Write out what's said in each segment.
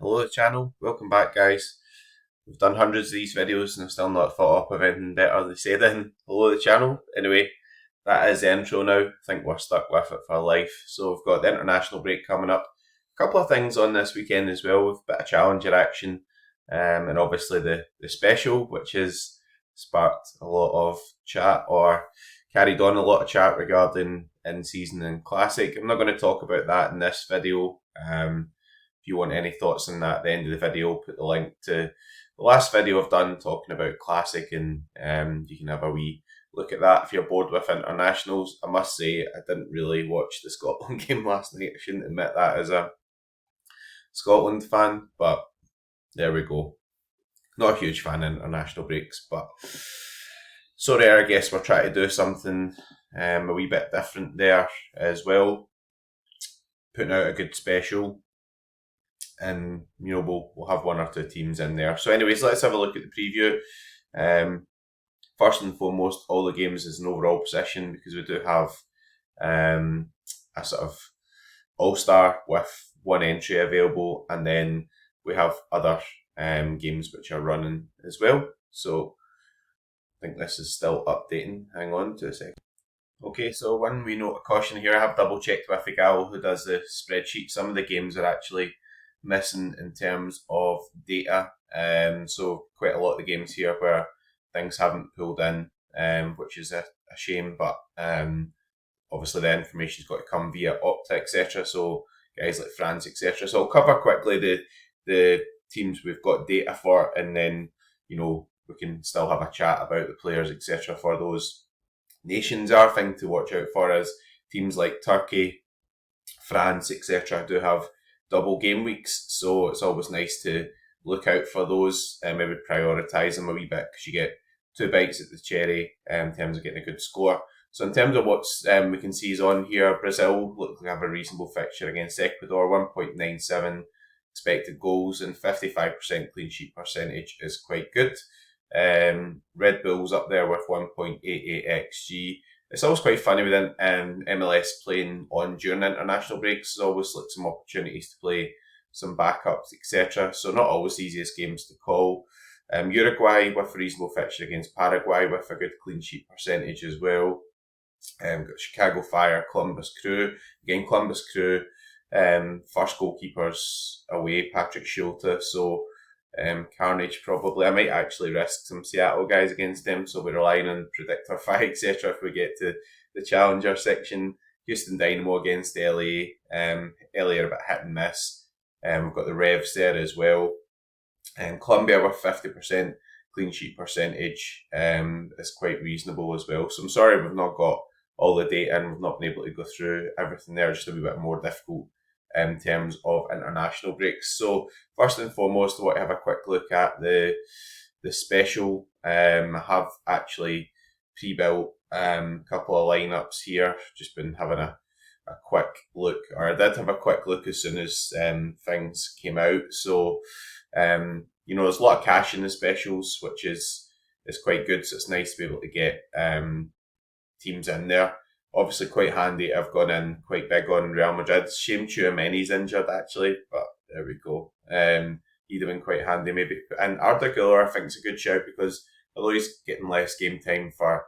Hello the channel, welcome back guys. We've done hundreds of these videos and I've still not thought up of anything better to say than hello the channel. Anyway, that is the intro now. I think we're stuck with it for life. So we've got the international break coming up. A couple of things on this weekend as well with a bit of challenger action. And obviously the special, which has sparked a lot of chat or carried on a lot of chat regarding in-season and classic. I'm not going to talk about that in this video. If you want any thoughts on that at the end of the video, I'll put the link to the last video I've done talking about Classic, and you can have a wee look at that if you're bored with internationals. I must say, I didn't really watch the Scotland game last night. I shouldn't admit that as a Scotland fan, but there we go. Not a huge fan of international breaks, but Sorare, I guess we're trying to do something a wee bit different there as well. Putting out a good special, and we'll have one or two teams in there. So, anyways, let's have a look at the preview. First and foremost, all the games is an overall position because we do have a sort of all-star with one entry available, and then we have other games which are running as well. So I think this is still updating. Hang on to a second. Okay, so one wee note of caution here. I have double checked with the gal who does the spreadsheet. Some of the games are actually missing in terms of data. So quite a lot of the games here where things haven't pulled in, which is a shame, but obviously the information's got to come via Opta, etc. So guys like France, etc. So I'll cover quickly the teams we've got data for, and then we can still have a chat about the players, etc. for those nations. Our thing to watch out for is teams like Turkey, France, etc. do have double game weeks, so it's always nice to look out for those. Maybe prioritise them a wee bit because you get two bites at the cherry in terms of getting a good score. So in terms of what's we can see is on here, Brazil look like have a reasonable fixture against Ecuador, 1.97 expected goals and 55% clean sheet percentage is quite good. Red Bull's up there with 1.88 xg. It's always quite funny with MLS playing on during international breaks. There's always like some opportunities to play some backups, etc. So not always the easiest games to call. Uruguay with a reasonable fixture against Paraguay with a good clean sheet percentage as well. Got Chicago Fire, Columbus Crew. Again, Columbus Crew, first goalkeepers away, Patrick Schulte. So Carnage probably. I might actually risk some Seattle guys against them, so we're relying on Predictor 5, etc. if we get to the Challenger section. Houston Dynamo against LA. LA are a bit hit and miss. We've got the Revs there as well. Colombia with 50% clean sheet percentage is quite reasonable as well. So I'm sorry we've not got all the data and we've not been able to go through everything there. Just a wee bit more difficult in terms of international breaks. So first and foremost, I want to have a quick look at the special. I have actually pre-built a couple of lineups here. Just been having a quick look, or I did have a quick look as soon as things came out. So there's a lot of cash in the specials, which is quite good. So it's nice to be able to get teams in there. Obviously quite handy. I've gone in quite big on Real Madrid. Shame Tchouaméni's injured actually, but there we go. He'd have been quite handy maybe. And Arda Güler I think is a good shout because although he's getting less game time for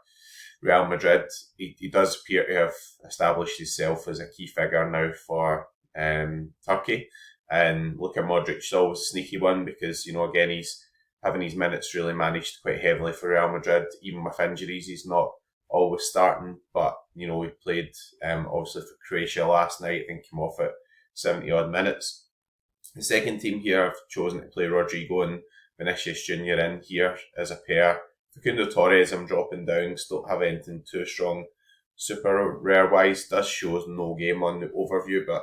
Real Madrid, he does appear to have established himself as a key figure now for Turkey. And Luka Modric's always a sneaky one because, again, he's having his minutes really managed quite heavily for Real Madrid. Even with injuries, he's not always starting, but he played obviously for Croatia last night. I think came off at 70 odd minutes. The second team here I've chosen to play Rodrigo and Vinicius Junior in here as a pair. Facundo Torres I'm dropping down, still don't have anything too strong super rare wise. Does show no game on the overview, but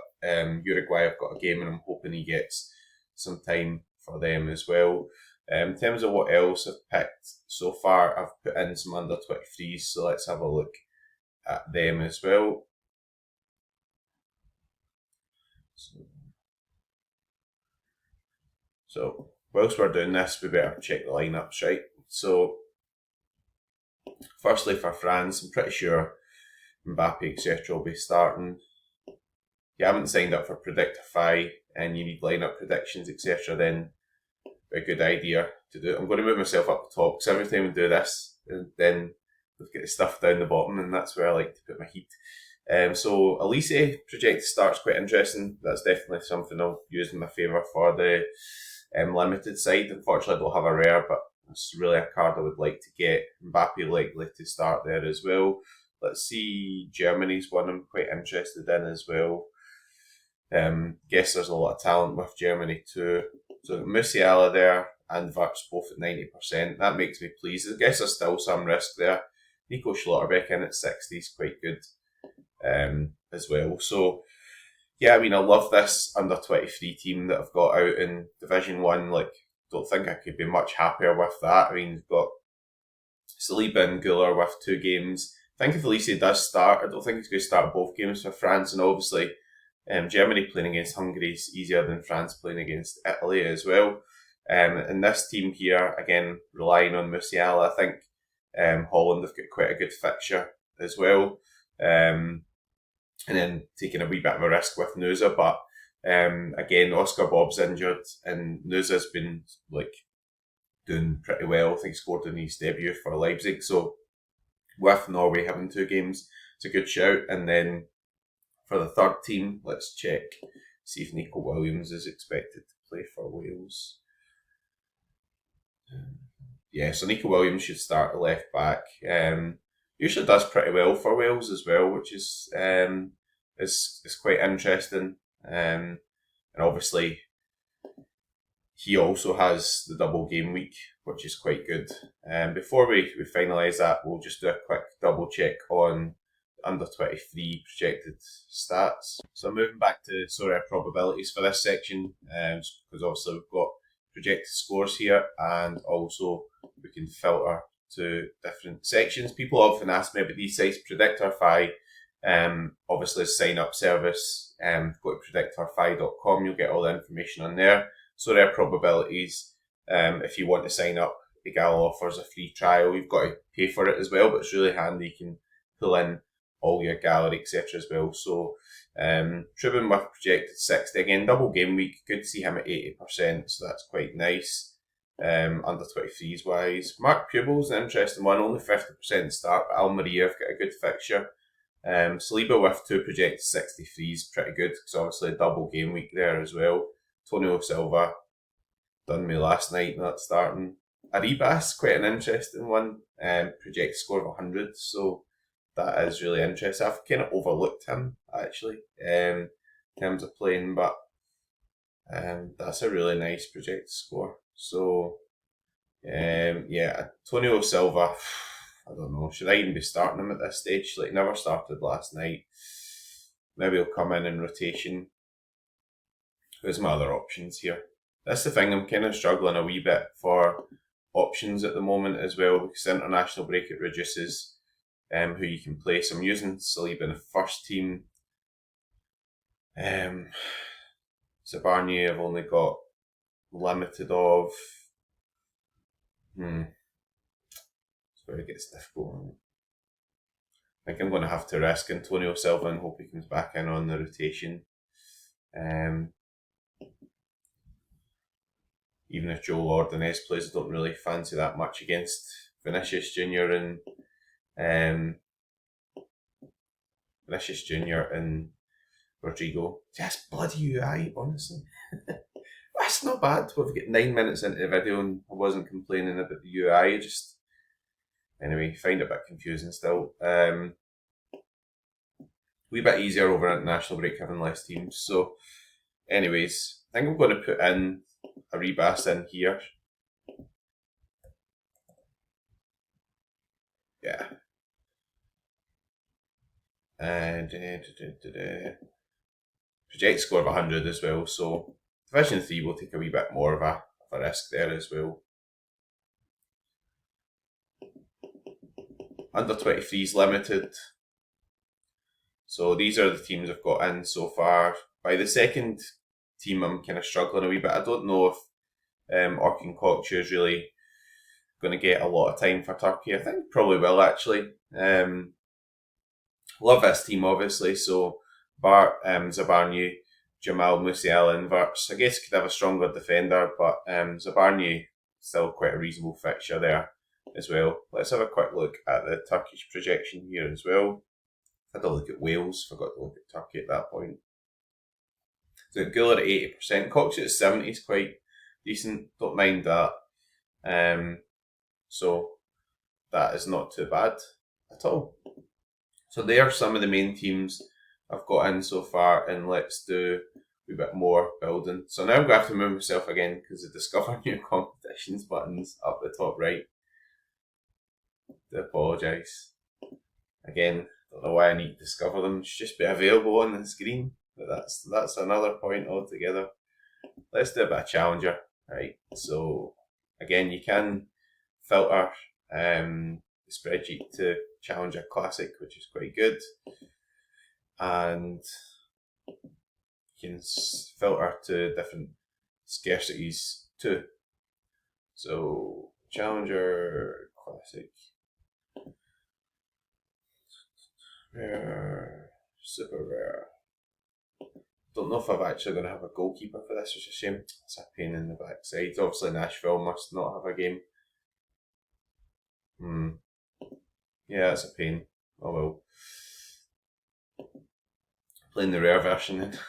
Uruguay have got a game and I'm hoping he gets some time for them as well. In terms of what else I've picked so far, I've put in some under 23s, so let's have a look at them as well. So whilst we're doing this, we better check the lineups, right? So firstly for France, I'm pretty sure Mbappe, etc. will be starting. you haven't signed up for Predictify and you need lineup predictions, etc., then a good idea to do it. I'm going to move myself up the top because every time we do this, then we've got the stuff down the bottom, and that's where I like to put my heat. So Elise projected start's quite interesting. That's definitely something I'll use in my favour for the limited side. Unfortunately, I don't have a rare, but it's really a card I would like to get. Mbappe likely to start there as well. Let's see, Germany's one I'm quite interested in as well. Guess there's a lot of talent with Germany too. So Musiala there and Wirtz both at 90%. That makes me pleased. I guess there's still some risk there. Nico Schlotterbeck in at 60 is quite good as well. So yeah, I mean, I love this under 23 team that I've got out in Division 1. Like, don't think I could be much happier with that. I mean, you've got Saliba and Guler with 2 games. I think if Elise does start, I don't think he's going to start both games for France, and obviously Germany playing against Hungary is easier than France playing against Italy as well. And this team here, again, relying on Musiala, I think Holland have got quite a good fixture as well. And then taking a wee bit of a risk with Nusa, but again, Oscar Bob's injured and Nusa's been like doing pretty well. I think he scored in his debut for Leipzig. So with Norway having 2 games, it's a good shout. And then for the third team, let's check, see if Nico Williams is expected to play for Wales. Yeah, so Nico Williams should start at left back. Usually does pretty well for Wales as well, which is quite interesting. And obviously, he also has the double game week, which is quite good. Before we finalise that, we'll just do a quick double check on under 23 projected stats. So moving back to Sorare probabilities for this section, because obviously we've got projected scores here, and also we can filter to different sections. People often ask me about these sites. Predictify, obviously, sign up service. Go to predictify.com, you'll get all the information on there. Sorare probabilities, if you want to sign up, Egal offers a free trial. You've got to pay for it as well, but it's really handy. You can pull in all your gallery, etc. as well. So Trubin with projected 60, again, double game week, good to see him at 80%, so that's quite nice. Under 23s wise. Mark Pubel's an interesting one, only 50% start, but Almeria have got a good fixture. Saliba with 2 projected 63s, pretty good, because obviously a double game week there as well. Antonio Silva done me last night, not starting. Arribas, quite an interesting one, projected score of 100, so that is really interesting. I've kind of overlooked him, actually, in terms of playing, but that's a really nice projected score. So, yeah, Antonio Silva, I don't know, should I even be starting him at this stage? Like, never started last night. Maybe he'll come in rotation. Who's my other options here? That's the thing, I'm kind of struggling a wee bit for options at the moment as well, because the international break, it reduces who you can play. So I'm using Saliba in the first team. Zabarni I've only got limited of. It's where it gets difficult. I think I'm going to have to risk Antonio Silva and hope he comes back in on the rotation. Even if Joel Ordonez plays, I don't really fancy that much against Vinicius Junior and Rodrigo. Just bloody UI, honestly. That's not bad. We've got 9 minutes into the video and I wasn't complaining about the UI. Anyway, find it a bit confusing still. Wee bit easier over international break having less teams. So, anyways, I think I'm going to put in a Arribas in here. Yeah. And project score of 100 as well. So Division 3 will take a wee bit more of a risk there as well. Under 23s limited. So these are the teams I've got in so far. By the second team, I'm kind of struggling a wee bit. I don't know if Orkin Kokcu is really going to get a lot of time for Turkey. I think probably will actually. Love this team, obviously, so Zabarnyi, Jamal Musiala inverts. I guess could have a stronger defender, but Zabarnyi still quite a reasonable fixture there as well. Let's have a quick look at the Turkish projection here as well. Had a look at Wales, forgot to look at Turkey at that point. So Guller at 80%, Cox at 70 is quite decent, don't mind that. So that is not too bad at all. So there are some of the main teams I've got in so far, and let's do a wee bit more building. So now I'm going to have to move myself again because the discover new competitions button's up the top right. I apologise. Again, don't know why I need to discover them. It should just be available on the screen. But that's another point altogether. Let's do a bit of challenger. Right. So again, you can filter the spreadsheet to Challenger Classic, which is quite good. And you can filter to different scarcities too. So Challenger Classic, rare, super rare. Don't know if I'm actually going to have a goalkeeper for this, which is a shame. It's a pain in the backside. Obviously Nashville must not have a game. Yeah, it's a pain. Oh well. Playing the rare version then.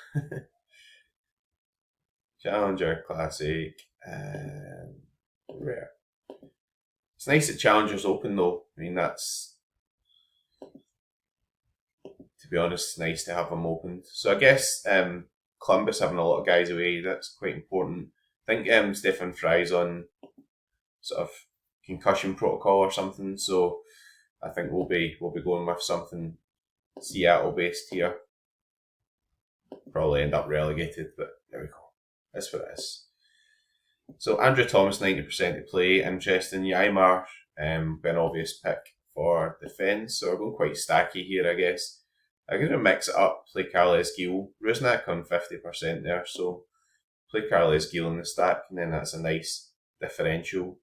Challenger Classic and rare. It's nice that Challenger's open though. I mean, that's, to be honest, nice to have them opened. So I guess Columbus having a lot of guys away, that's quite important. I think Stefan Fry's on sort of concussion protocol or something, so I think we'll be going with something Seattle based here. Probably end up relegated, but there we go. That's what it is. So Andrew Thomas 90% to play. Interesting. Yaimar, an obvious pick for defence. So we're going quite stacky here, I guess. I'm going to mix it up, play Carles Gil. Rusnak on 50% there, so play Carles Gil in the stack, and then that's a nice differential.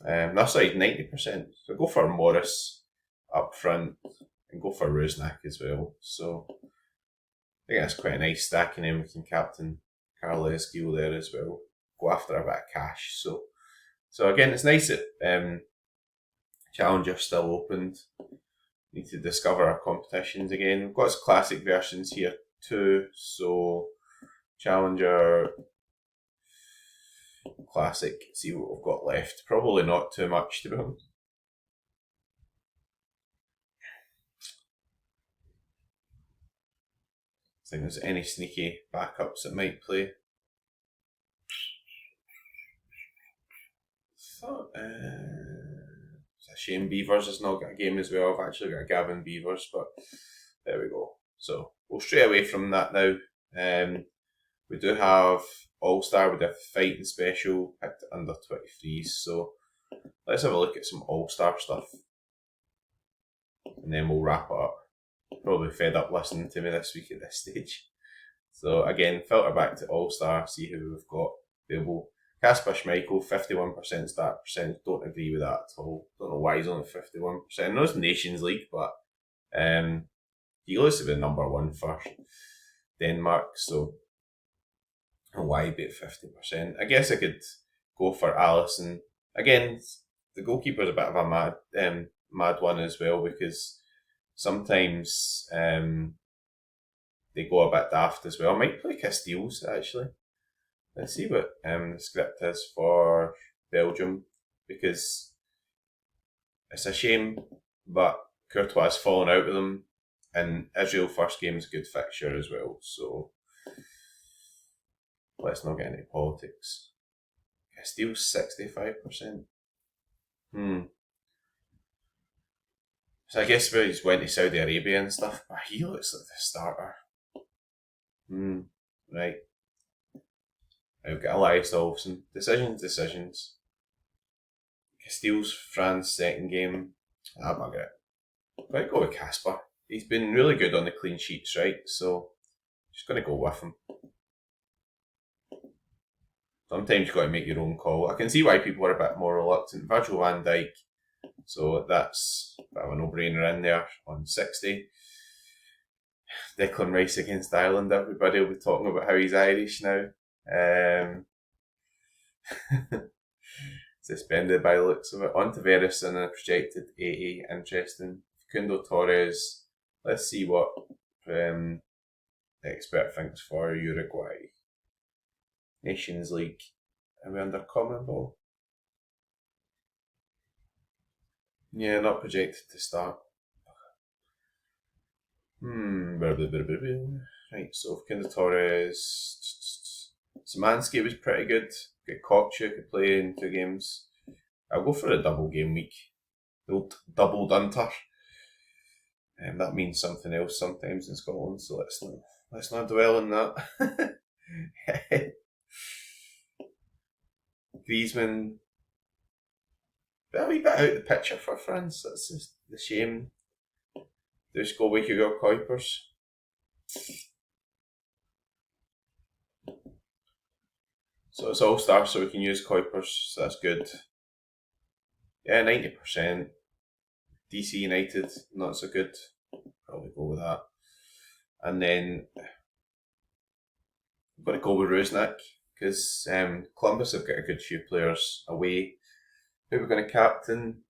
That's like 90%. So go for Morris up front and go for Rusnak as well. So I think that's quite a nice stack, and then we can captain Carles Gil there as well. Go after a bit of cash. So again, it's nice that Challenger still opened. Need to discover our competitions again. We've got his classic versions here too. So Challenger Classic. See what we've got left. Probably not too much, to be honest. I think there's any sneaky backups that might play. It's a shame Beavers has not got a game as well. I've actually got a Gavin Beavers, but there we go. So we'll stray away from that now. We do have All-Star, we have Fighting Special, picked under 23s. So let's have a look at some All-Star stuff. And then we'll wrap it up. Probably fed up listening to me this week at this stage. So again, filter back to All-Star, see who we've got available. Kasper Schmeichel, 51% start percentage. Don't agree with that at all. Don't know why he's only 51%. I know it's Nations League, but he looks to be number one for Denmark, so I don't know why he'd be at 50%. I guess I could go for Alisson. Again, the goalkeeper's a bit of a mad one as well, because sometimes they go a bit daft as well. I might play Casteels, actually. Let's see what the script is for Belgium, because it's a shame, but Courtois has fallen out with them, and Israel first game is a good fixture as well, so let's not get into politics. Casteel's 65%. So I guess he's went to Saudi Arabia and stuff, but he looks like the starter. Right. I've got Elias Olsen. Decisions. Casteel's France second game. I'm not good. Might go with Kasper. He's been really good on the clean sheets, right? So just going to go with him. Sometimes you've got to make your own call. I can see why people are a bit more reluctant. Virgil van Dijk. So that's a bit of a no-brainer in there on 60. Declan Rice against Ireland. Everybody will be talking about how he's Irish now. Suspended by the looks of it. On to Veris and a projected 80. Interesting. Facundo Torres. Let's see what the expert thinks for Uruguay. Nations League. Are we under common ball? Yeah, not projected to start. Right, so Facundo Torres. Szymanski was pretty good. Kokcha could play in 2 games. I'll go for a double game week. The old double dunter. That means something else sometimes in Scotland, so let's not dwell on that. Griezmann, a wee bit out of the picture for France. That's just the shame. Just go with Hugo Kuipers. So it's all star, so we can use Kuipers, so that's good. Yeah, 90%. DC United, not so good. Probably go with that. And then I'm going to go with Rusnak, because Columbus have got a good few players away. Who we're going to captain?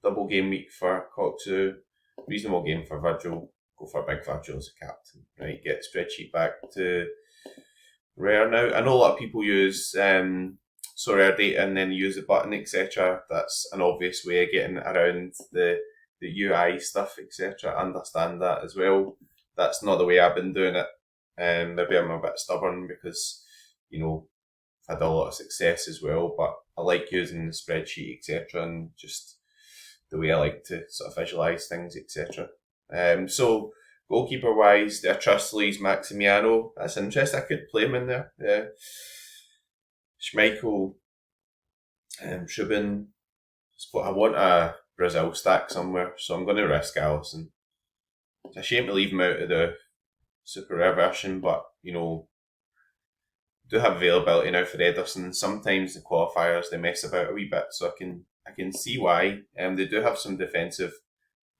Double game week for Koktu. Reasonable game for Virgil. Go for Big Virgil as a captain. Right, get the spreadsheet back to Rare now. I know a lot of people use Sorare data and then use the button, etc. That's an obvious way of getting around the UI stuff, etc. I understand that as well. That's not the way I've been doing it. Maybe I'm a bit stubborn because, I've had a lot of success as well, but I like using the spreadsheet, etc. and just the way I like to sort of visualise things, etc. So goalkeeper wise, I trust Luis Maximiano. That's interesting. I could play him in there. Yeah. Schmeichel, Shubin. I want a Brazil stack somewhere, so I'm going to risk Allison. It's a shame to leave him out of the Super Rare version, but do have availability now for Ederson. Sometimes the qualifiers they mess about a wee bit, so I can see why. They do have some defensive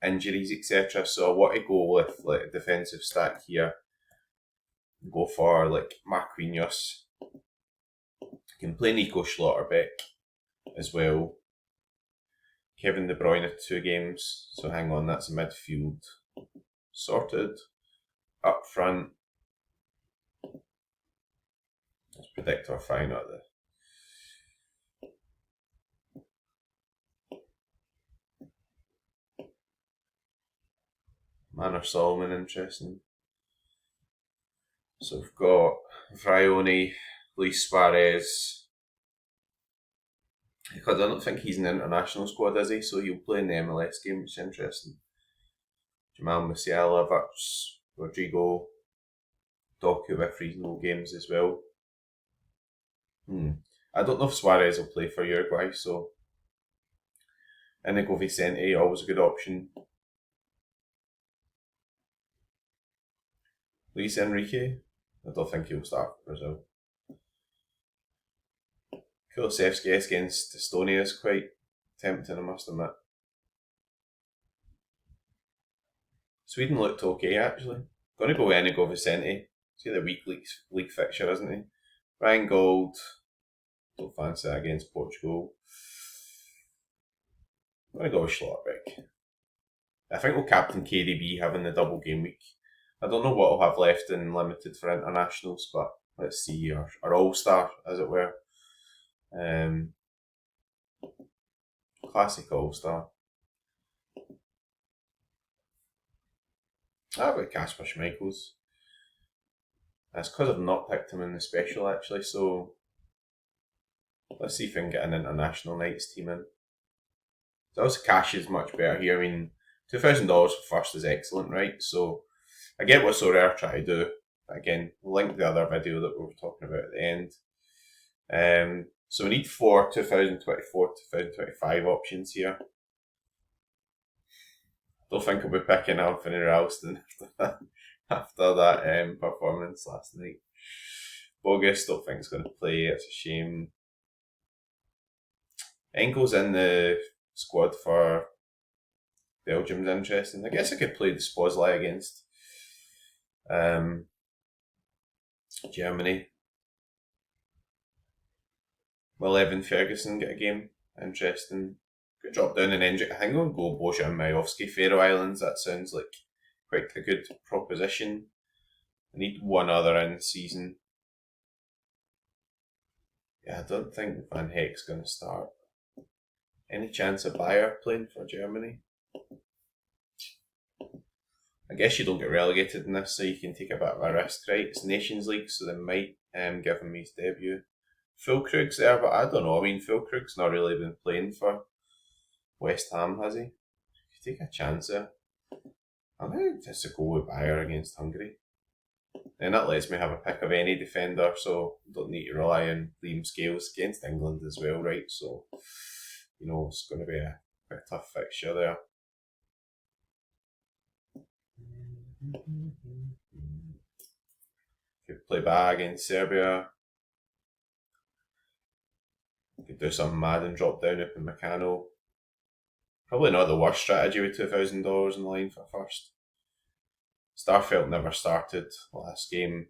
injuries, etc. So I want to go with like a defensive stack here. Go for like Marquinhos. I can play Nico Schlotterbeck as well. Kevin De Bruyne 2 games. So hang on, that's a midfield sorted. Up front. Let's predict our final there. Manor Solomon, interesting. So we've got Vrioni, Luis Suarez. Because I don't think he's in the international squad, is he? So he'll play in the MLS game, which is interesting. Jamal Musiala, Virts, Rodrigo, Doku with reasonable games as well. I don't know if Suarez will play for Uruguay, so Inigo Vicente, always a good option. Luis Enrique, I don't think he'll start for Brazil. Kulusevski against Estonia is quite tempting, I must admit. Sweden looked okay, actually. Going to go Inigo Vicente. See the week league fixture, isn't he? Ryan Gold. Don't fancy that against Portugal. I'm going to go with Schlotterbeck. I think we'll captain KDB having the double game week. I don't know what I'll have left in limited for internationals, but let's see our all-star, as it were. Classic all-star. I've got Kasper Schmeichels. That's because I've not picked him in the special, actually, so let's see if I can get an international nights team in. So also cash is much better here. I mean, $2,000 for first is excellent, right? So I get what Sorare try to do. But again, we'll link the other video that we were talking about at the end. So we need 4 2024 2025 options here. Don't think I'll be picking Anthony Ralston after that performance last night. Bogus, don't think it's going to play. It's a shame. Engel's in the squad for Belgium's interesting. I guess I could play the Spozlai against Germany. Will Evan Ferguson get a game? Interesting. Good drop down in injury. I think I'll go Bojan Majowski, Faroe Islands. That sounds like quite a good proposition. I need one other in season. Yeah, I don't think Van Heck's going to start. Any chance of Bayer playing for Germany? I guess you don't get relegated in this, so you can take a bit of a risk, right? It's Nations League, so they might give him his debut. Fulkrug's there, but I don't know. I mean, Fulkrug's not really been playing for West Ham, has he? You take a chance there. I'm going to just go with Bayer against Hungary. And that lets me have a pick of any defender, so don't need to rely on Liam Scales against England as well, right? So, it's going to be a quite a tough fixture there. Could play back against Serbia. Could do something mad and drop down Upamecano. Probably not the worst strategy with $2,000 in line for first. Starfelt never started last game.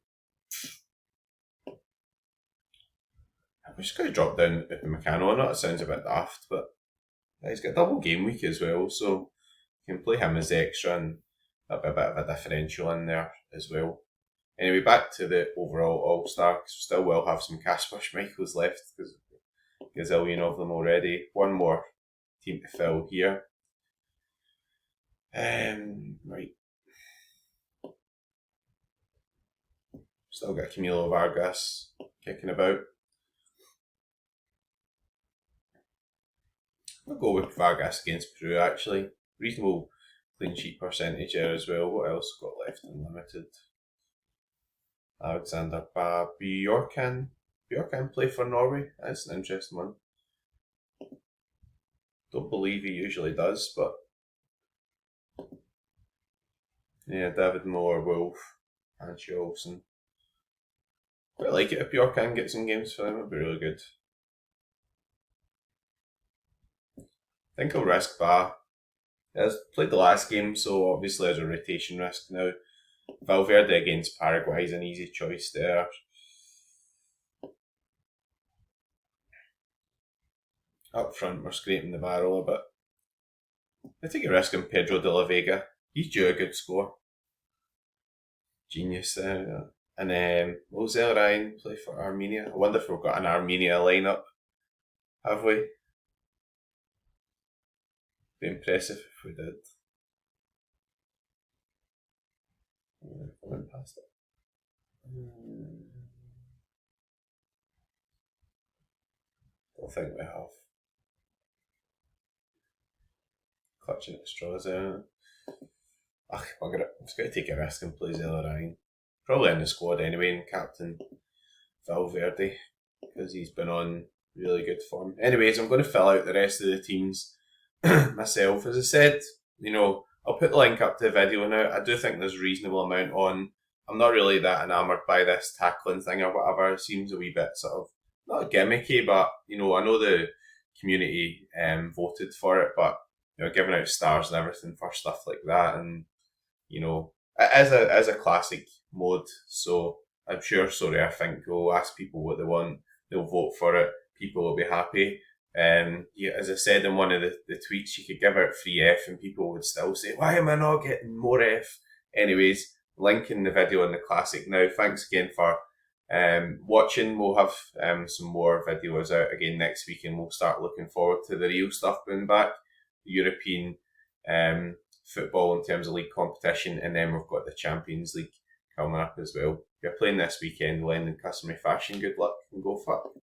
I'm just going to drop down Upamecano. I know it sounds a bit daft, but he's got a double game week as well, so you can play him as extra and that'll be a bit of a differential in there as well. Anyway, back to the overall All-Star, because we still will have some Kasper Schmeichels left, because a gazillion of them already. One more team to fill here. Right. Still got Camilo Vargas kicking about. I'll go with Vargas against Peru, actually. Reasonable clean sheet percentage there as well. What else got left unlimited? Alexander Bjorkan. Bjorkan play for Norway? That's an interesting one. Don't believe he usually does, but yeah, David Moore, Wolf, Angie Olsen. Quite like it if Bjorkan gets some games for them, it'd be really good. I think I'll risk Ba. He's played the last game, so obviously there's a rotation risk now. Valverde against Paraguay is an easy choice there. Up front, we're scraping the barrel a bit. I take a risk on Pedro de la Vega. He's due a good score. Genius there. And will Zelrine play for Armenia? I wonder if we've got an Armenia lineup. Have we? Be impressive if we did. I went past it. Don't think we have. Clutching at straws there. Bugger it. I'm just going to take a risk and play Zelrine. Probably in the squad anyway, and captain Valverde, because he's been on really good form. Anyways, I'm going to fill out the rest of the teams myself. As I said, I'll put the link up to the video now. I do think there's a reasonable amount on. I'm not really that enamoured by this tackling thing or whatever. It seems a wee bit sort of, not gimmicky, but, I know the community voted for it, but, giving out stars and everything for stuff like that, and, as a classic mode, so I'm sure Sorare think will ask people what they want, they'll vote for it, people will be happy. As I said in one of the tweets, you could give out free F and people would still say, why am I not getting more F? Anyways, link in the video in the classic now. Thanks again for watching. We'll have some more videos out again next week, and we'll start looking forward to the real stuff being back, the European football in terms of league competition, and then we've got the Champions League coming up as well. We're playing this weekend, Len, in customary fashion. Good luck and go for it.